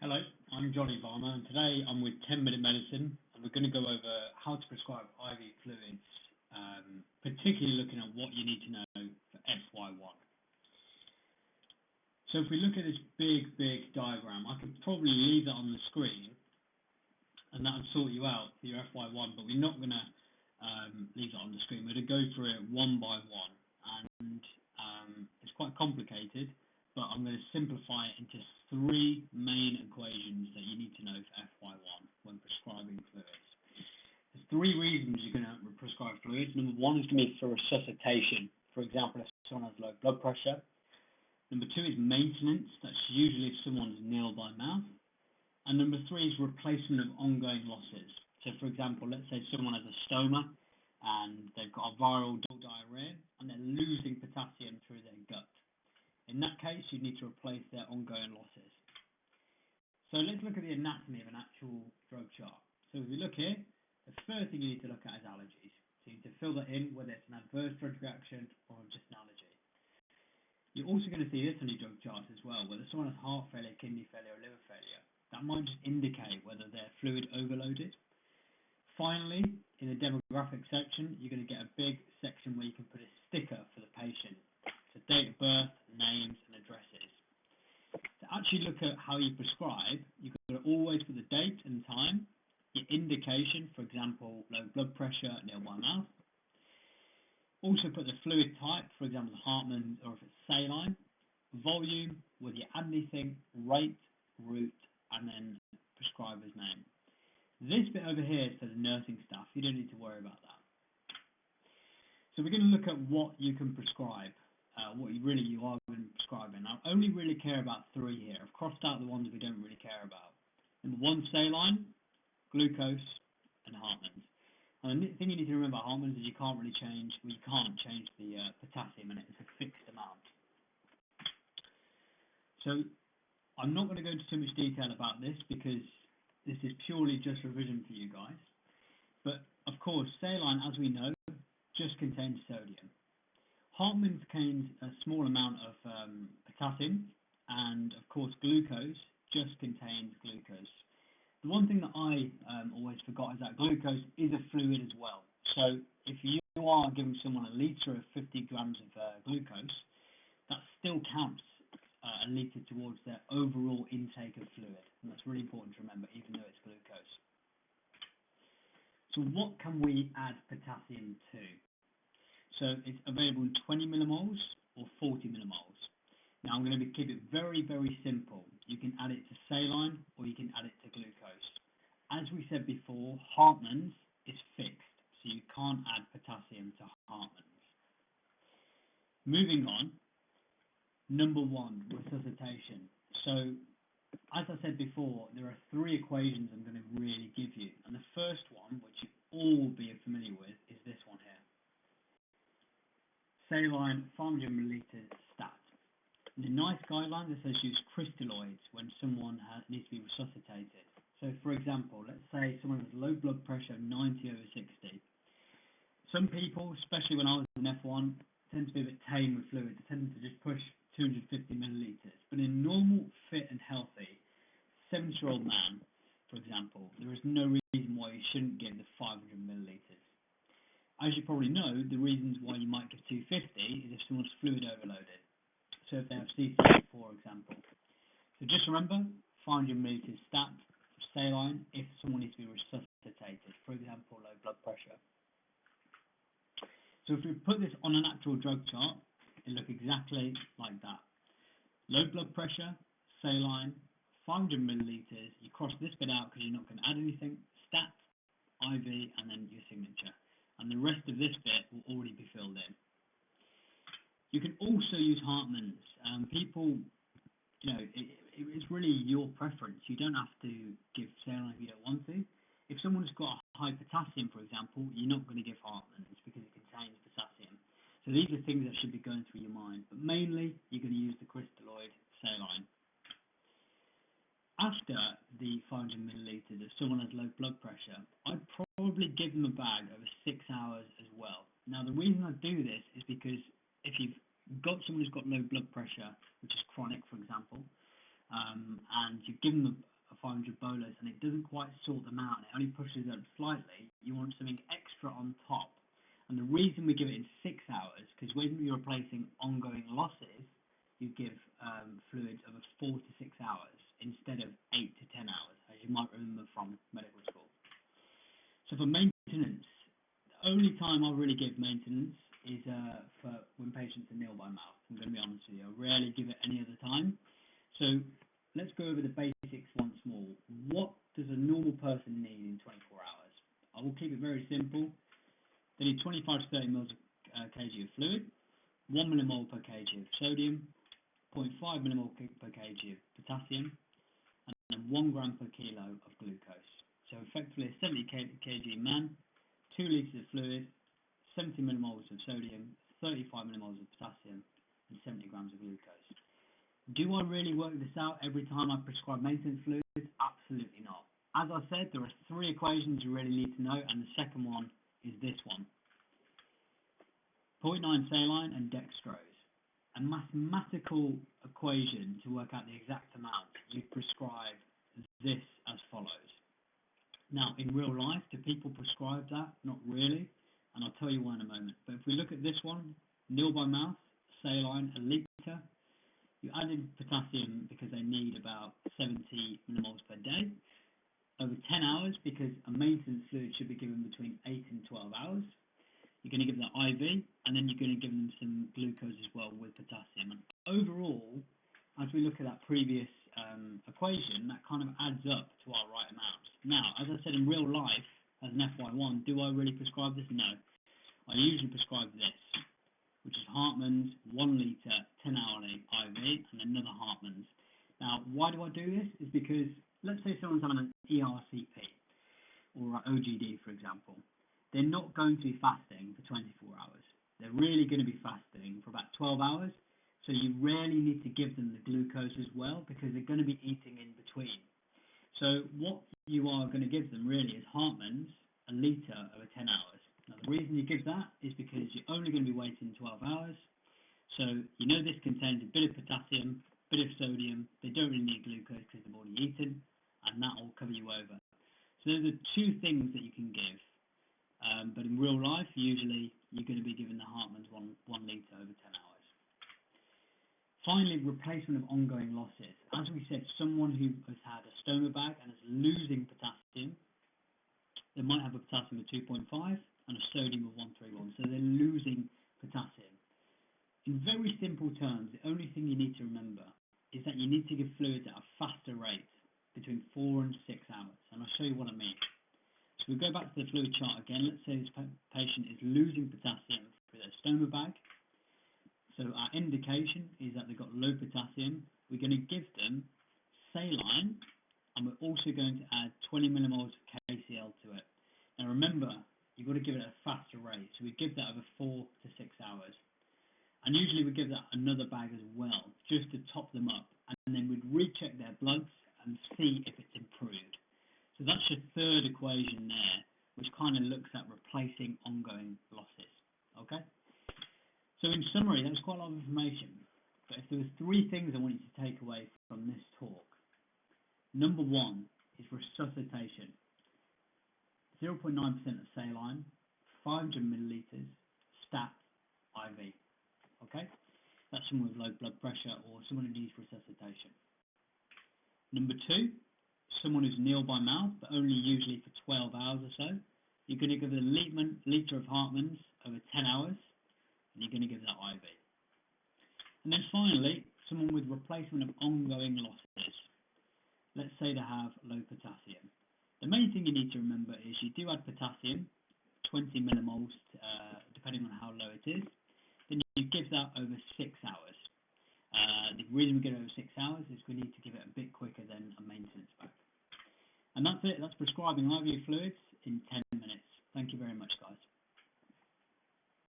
Hello, I'm Jonny Varma, and today I'm with 10-Minute Medicine, and we're going to go over how to prescribe IV fluids, particularly looking at what you need to know for FY1. So if we look at this big diagram, I could probably leave that on the screen, and that would sort you out for your FY1, but we're not going to leave that on the screen. We're going to go through it one by one, and it's quite complicated, but I'm going to simplify it into three main equations that you need to know for FY1 when prescribing fluids. There's three reasons you're going to prescribe fluids. Number one is going to be for resuscitation. For example, if someone has low blood pressure. Number two is maintenance. That's usually if someone's nil by mouth. And number three is replacement of ongoing losses. So, for example, let's say someone has a stoma and they've got a viral diarrhea and they're losing potassium through their gut. In that case, you need to replace their ongoing losses. So let's look at the anatomy of an actual drug chart. So if we look here, the first thing you need to look at is allergies. So you need to fill that in, whether it's an adverse drug reaction or just an allergy. You're also going to see this on your drug chart as well, whether someone has heart failure, kidney failure, or liver failure. That might just indicate whether they're fluid overloaded. Finally, in the demographic section, you're going to get a big section where you can put a sticker for the patient. So date of birth, names, and addresses. To actually look at how you prescribe, you've got to always put the date and time, your indication, for example, low blood pressure, nil by mouth. Also put the fluid type, for example, the Hartmann's or if it's saline, volume, whether you add anything, rate, route, and then prescriber's name. This bit over here is for the nursing staff. You don't need to worry about that. So we're going to look at what you can prescribe. What you are going to prescribe. I only really care about three here. I've crossed out the ones we don't really care about. Number one, saline, glucose, and Hartmann's. And the thing you need to remember about Hartmann's is you can't change the potassium in it. It's a fixed amount. So I'm not going to go into too much detail about this because this is purely just revision for you guys. But of course, saline, as we know, just contains sodium. Hartmann's contains a small amount of potassium, and of course glucose just contains glucose. The one thing that I always forgot is that glucose is a fluid as well. So if you are giving someone a litre of 50 grams of glucose, that still counts a litre towards their overall intake of fluid, and that's really important to remember, even though it's glucose. So what can we add potassium to? So it's available in 20 millimoles or 40 millimoles. Now I'm going to keep it very simple. You can add it to saline or you can add it to glucose. As we said before, Hartmann's is fixed, so you can't add potassium to Hartmann's. Moving on, number one, resuscitation. So as I said before, there are three equations I'm going to really give you. And the first one, which you all be familiar with, is this one here. Saline 500 milliliters stat. In the NICE guidelines, it says use crystalloids when someone needs to be resuscitated. So, for example, let's say someone has low blood pressure of 90/60. Some people, especially when I was in F1, tend to be a bit tame with fluids. They tend to just push 250 milliliters. But in a normal, fit and healthy 70-year-old man, for example, there is no reason why you shouldn't give the 500 milliliters. As you probably know, the reasons why you might give 250 is if someone's fluid overloaded. So if they have CCA, for example. So just remember, 500 milliliters stat for saline if someone needs to be resuscitated, for example, low blood pressure. So if we put this on an actual drug chart, it'll look exactly like that. Low blood pressure, saline, 500 milliliters. You cross this bit out because you're not going to add anything. Stat, IV, and then your signature. And the rest of this bit will already be filled in. You can also use Hartmann's. People, it's really your preference. You don't have to give saline if you don't want to. If someone's got high potassium, for example, you're not going to give Hartmann's because it contains potassium. So these are things that should be going through your mind. But mainly, you're going to use the crystalloid saline. After the 500 milliliters, if someone has low blood pressure, I'd probably give them a bag over 6 hours as well. Now, the reason I do this is because if you've got someone who's got low blood pressure, which is chronic, for example, and you've given them a 500 bolus and it doesn't quite sort them out and it only pushes them slightly, you want something extra on top. And the reason we give it in 6 hours, because when you're replacing ongoing losses, you give fluids over 4 to 6 hours instead of 8 to 10 hours, as you might remember from medical school. So for maintenance, the only time I really give maintenance is for when patients are nil by mouth. I'm going to be honest with you. I rarely give it any other time. So let's go over the basics once more. What does a normal person need in 24 hours? I will keep it very simple. They need 25 to 30 ml kg of fluid, 1 millimole per kg of sodium, 0.5 millimole per kg of potassium, and then 1 gram per kilo of glucose. So effectively a 70 kg man, 2 litres of fluid, 70 millimoles of sodium, 35 millimoles of potassium, and 70 grams of glucose. Do I really work this out every time I prescribe maintenance fluids? Absolutely not. As I said, there are 3 equations you really need to know, and the second one is this one. 0.9 saline and dextrose. A mathematical equation to work out the exact amount. You prescribe this as follows. Now, in real life, do people prescribe that? Not really, and I'll tell you why in a moment. But if we look at this one, nil by mouth, saline, a litre. You added potassium because they need about 70 millimoles per day. Over 10 hours, because a maintenance fluid should be given between 8 and 12 hours. You're going to give them IV, and then you're going to give them some glucose as well with potassium. And overall, as we look at that previous equation, that kind of adds up to our right amount. Now, as I said, in real life, as an FY1, do I really prescribe this? No. I usually prescribe this, which is Hartmann's 1 litre 10-hourly IV and another Hartmann's. Now, why do I do this? Is because, let's say someone's having an ERCP or OGD, for example. They're not going to be fasting for 24 hours. They're really going to be fasting for about 12 hours. So you rarely need to give them the glucose as well because they're going to be eating in between. So what you are going to give them really is Hartmann's, a litre over 10 hours. Now the reason you give that is because you're only going to be waiting 12 hours. So you know this contains a bit of potassium, a bit of sodium. They don't really need glucose because they've already eaten, and that will cover you over. So those are 2 things that you can give. But in real life, usually you're going to be given the Hartmann's 1 litre over 10 hours. Finally, replacement of ongoing losses. As we said, someone who has had a stoma bag and is losing potassium, they might have a potassium of 2.5 and a sodium of 131, so they're losing potassium. In very simple terms, the only thing you need to remember is that you need to give fluids at a faster rate, between 4 and 6 hours, and I'll show you what I mean. So we go back to the fluid chart again. Let's say this patient is losing potassium through their stoma bag. So our indication is that they've got low potassium. We're going to give them saline, and we're also going to add 20 millimoles of KCl to it. Now remember, you've got to give it at a faster rate. So we give that over 4 to 6 hours. And usually we give that another bag as well, just to top them up. And then we'd recheck their bloods and see if it's improved. So that's your 3rd equation there, which kind of looks at replacing ongoing losses. Okay? So in summary, that was quite a lot of information. But if there was 3 things I want you to take away from this talk. Number 1 is resuscitation. 0.9% of saline, 500 millilitres, stat, IV. Okay? That's someone with low blood pressure or someone who needs resuscitation. Number 2, someone who's nil by mouth, but only usually for 12 hours or so. You're going to give them a litre of Hartmann's over 10 hours, and you're going to give that IV. And then finally, someone with replacement of ongoing losses. Let's say they have low potassium. The main thing you need to remember is you do add potassium, 20 millimoles, depending on how low it is. Then you give that over 6 hours. The reason we get it over 6 hours is we need to give it a bit quicker than a maintenance bag. And that's it. That's prescribing IV fluids in 10 minutes. Thank you very much, guys.